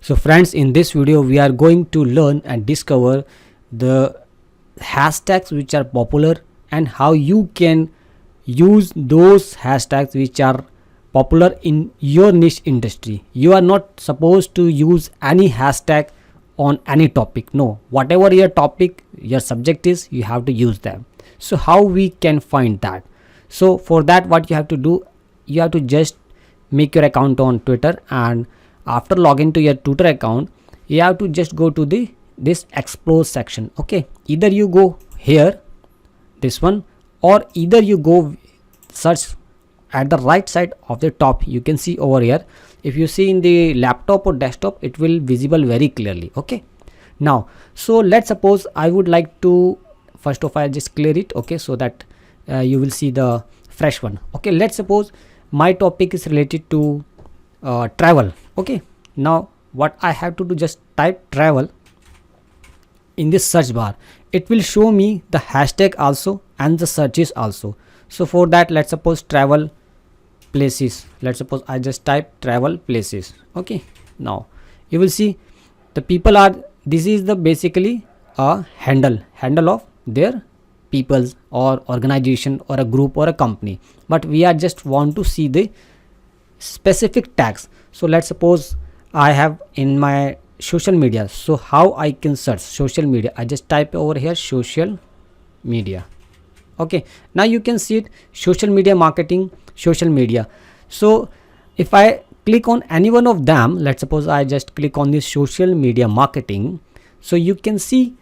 So friends, in this video we are going to learn and discover the hashtags which are popular and how you can use those hashtags which are popular in your niche industry. You are not supposed to use any hashtag on any topic. No, whatever your topic, your subject is, you have to use them. So how we can find that? So for that, what you have to do, you have to just make your account on Twitter, and after login to your Twitter account, you have to just go to this explore section. Okay, either you go here, this one, or either you go search at the right side of the top. You can see over here. If you see in the laptop or desktop, it will visible very clearly. Okay, now so let's suppose I would like to first of all just clear it. Okay, so that you will see the fresh one. Okay, let's suppose my topic is related to travel. Okay, now what I have to do, just type travel in this search bar. It will show me the hashtag also and the searches also. So for that, let's suppose travel places. Let's suppose I just type travel places. Okay, now you will see the people are, this is the basically a handle of their peoples or organization or a group or a company, but we are just want to see the specific tags. So let's suppose I have in my social media. So how I can search social media? I just type over here social media. Okay, now you can see it, social media marketing, social media. So if I click on any one of them, let's suppose I just click on this social media marketing, so you can see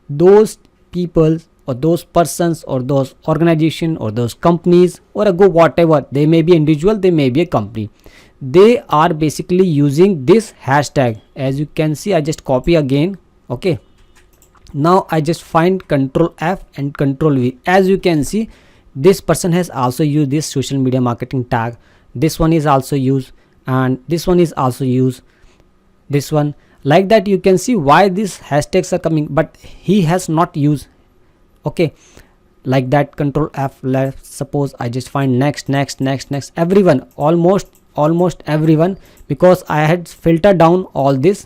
those people or those persons or those organization or those companies or a go whatever, they may be individual, they may be a company, they are basically using this hashtag. As you can see, I just copy again. Okay, now I just find Control F and Control V. As you can see, this person has also used this social media marketing tag. This one is also used, and this one is also used, this one, like that. You can see why these hashtags are coming, but he has not used. Okay, like that. Control F. Let's suppose I just find next, everyone, almost everyone, because I had filtered down all this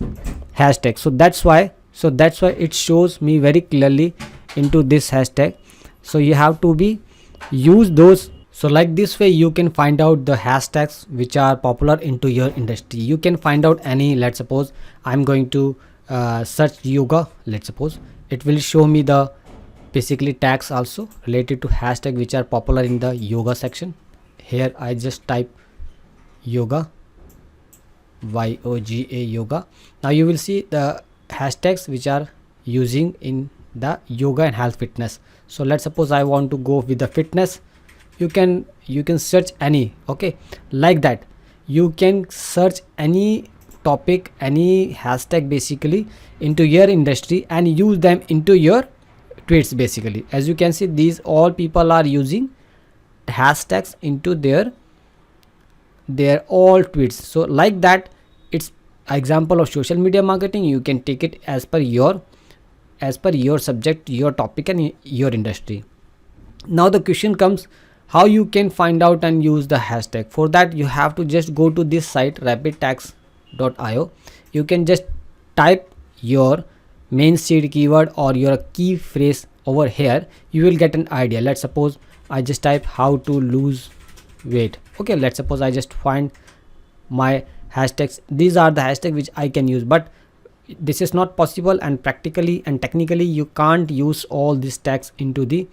hashtags. So that's why it shows me very clearly into this hashtag. So you have to be use those. So like this way you can find out the hashtags which are popular into your industry. You can find out any, let's suppose I'm going to search yoga. Let's suppose it will show me the basically tags also related to hashtag which are popular in the yoga section. Here I just type yoga, YOGA, yoga. Now you will see the hashtags which are using in the yoga and health fitness. So let's suppose I want to go with the fitness. You can search any. Okay, like that you can search any topic, any hashtag basically into your industry and use them into your tweets. Basically, as you can see, these all people are using hashtags into their all tweets. So like that, it's example of social media marketing. You can take it as per your subject, your topic, and your industry. Now the question comes, how you can find out and use the hashtag? For that, you have to just go to this site rapidtags.io. You can just type your main seed keyword or your key phrase over here. You will get an idea. Let's suppose I just type how to lose weight. Okay, let's suppose I just find my hashtags. These are the hashtags which I can use, but this is not possible, and practically and technically you can't use all these tags into the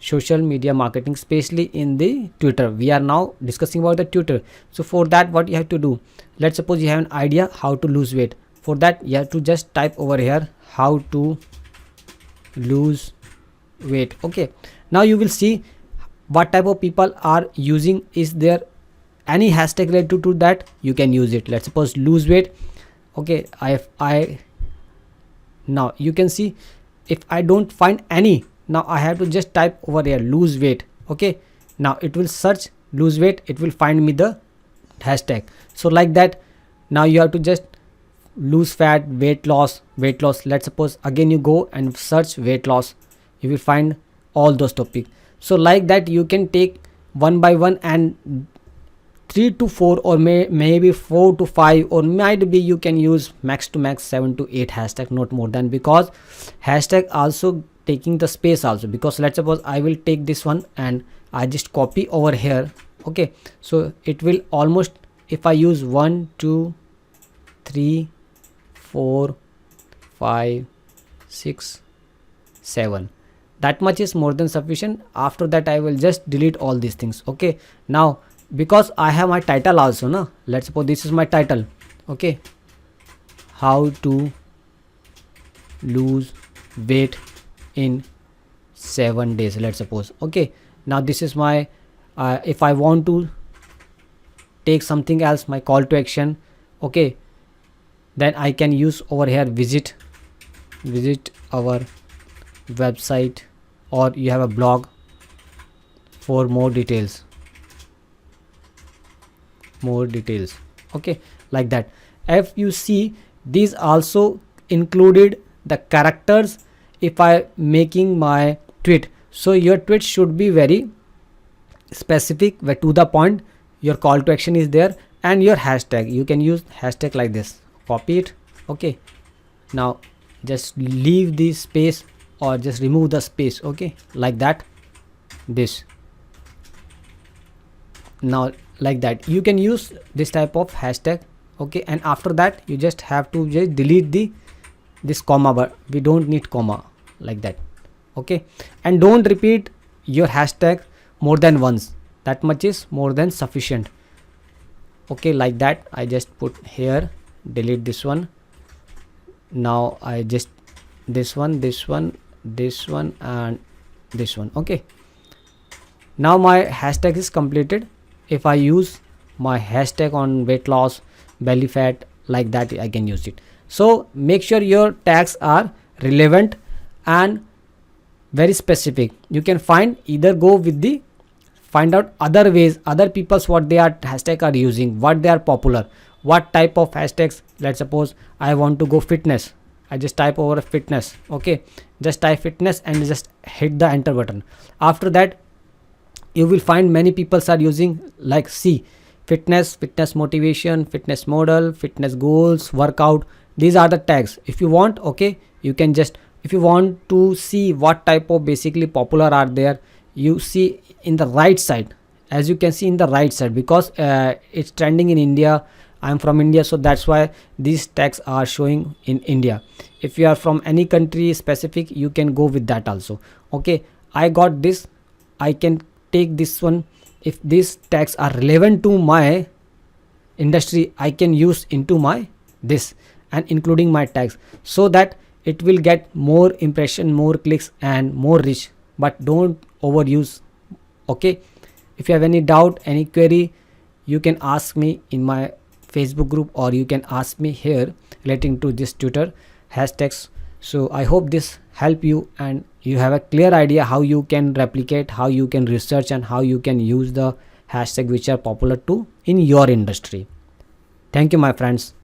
social media marketing, especially in the Twitter. We are now discussing about the Twitter. So for that, what you have to do, let's suppose you have an idea how to lose weight. For that, you have to just type over here how to lose weight. Okay, now you will see what type of people are using. Is there any hashtag related to that? You can use it. Let's suppose lose weight. Okay, I now you can see if I don't find any, now I have to just type over here lose weight. Okay, now it will search lose weight, it will find me the hashtag. So like that, now you have to just lose fat, weight loss. Let's suppose again you go and search weight loss, you will find all those topics. So like that you can take one by one and 3 to 4 or maybe 4 to 5, or might be you can use max to max 7 to 8 hashtag, not more than, because hashtag also taking the space also. Because let's suppose I will take this one and I just copy over here. Okay, so it will almost, if I use 1 2 3 4 5 6 7, that much is more than sufficient. After that I will just delete all these things. Okay, now because I have my title also, no, let's suppose this is my title. Okay, how to lose weight in 7 days, let's suppose. Okay, now this is my if I want to take something else, my call to action, okay, then I can use over here visit our website, or you have a blog for more details. Okay, like that. If you see, these also included the characters. If I making my tweet, so your tweet should be very specific, to the point. Your call to action is there, and your hashtag, you can use hashtag like this, copy it. Okay, now just leave the space or just remove the space. Okay, like that, this. Now like that you can use this type of hashtag. Okay, and after that you just have to just delete this comma, but we don't need comma, like that. Okay, and don't repeat your hashtag more than once, that much is more than sufficient. Okay, like that. I just put here, delete this one. Now I just this one and this one. Okay, now my hashtag is completed. If I use my hashtag on weight loss, belly fat, like that, I can use it. So make sure your tags are relevant and very specific. You can find out other ways, other people's what they are hashtag are using, what they are popular, what type of hashtags. Let's suppose I want to go fitness, I just type over fitness. Okay, just type fitness and just hit the enter button. After that you will find many people are using like fitness motivation, fitness model, fitness goals, workout. These are the tags. If you want, okay, you can just, if you want to see what type of basically popular are there, you see in the right side, as you can see in the right side, because it's trending in India. I'm from India, so that's why these tags are showing in India. If you are from any country specific, you can go with that also. Okay, I got this, I can take this one. If these tags are relevant to my industry, I can use into my this and including my tags, so that it will get more impression, more clicks and more reach, but don't overuse. Okay, if you have any doubt, any query, you can ask me in my Facebook group, or you can ask me here relating to this tutor hashtags. So I hope this help you and you have a clear idea how you can replicate, how you can research, and how you can use the hashtag which are popular too in your industry. Thank you, my friends.